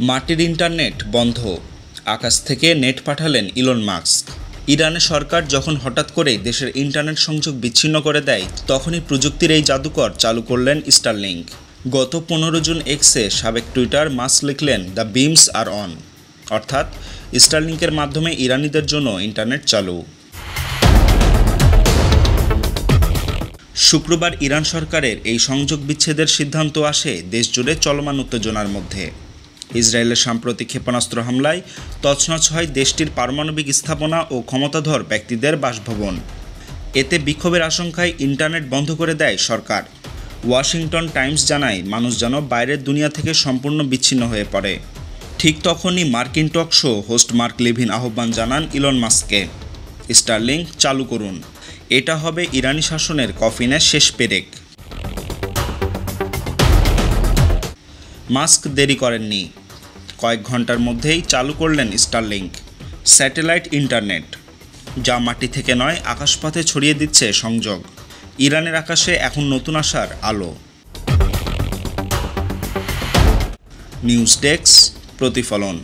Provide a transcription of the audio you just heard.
মাটির ইন্টারনেট বন্ধ, আকাশ থেকে নেট পাঠালেন ইলন মাস্ক। ইরানের সরকার যখন হঠাৎ করেই দেশের ইন্টারনেট সংযোগ বিচ্ছিন্ন করে দেয়, তখনই প্রযুক্তির এই জাদুকর চালু করলেন স্টারলিংক। গত 15 জুন এক্সে সাবেক টুইটার মাস্ক লিখলেন, দ্য বিমস আর অন, অর্থাৎ স্টারলিংকের মাধ্যমে ইরানিদের জন্য ইন্টারনেট চালু। শুক্রবার ইরান সরকারের এই সংযোগ বিচ্ছেদের সিদ্ধান্ত আসে দেশজুড়ে চলমান উত্তেজনার মধ্যে। ইসরায়েলের সাম্প্রতিক ক্ষেপণাস্ত্র হামলায় তছনছ হয় দেশটির পারমাণবিক স্থাপনা ও ক্ষমতাধর ব্যক্তিদের বাসভবন। এতে বিক্ষোভের আশঙ্কায় ইন্টারনেট বন্ধ করে দেয় সরকার। ওয়াশিংটন টাইমস জানায়, মানুষ যেন বাইরের দুনিয়া থেকে সম্পূর্ণ বিচ্ছিন্ন হয়ে পড়ে। ঠিক তখনই মার্কিন talk show host Mark Levin আহ্বান জানান ইলন মাস্ককে, স্টারলিংক চালু করুন, এটা হবে ইরানি শাসনের কফিনের শেষ পেরেক। মাস্ক দেরি করেননি, কয়েক ঘন্টার মধ্যেই চালু করলেন স্টারলিংক, স্যাটেলাইট ইন্টারনেট, যা মাটি থেকে নয় আকাশপথে ছড়িয়ে দিচ্ছে সংযোগ। ইরানের আকাশে এখন নতুন আশার আলো। নিউজ ডেস্ক, প্রতিফলন।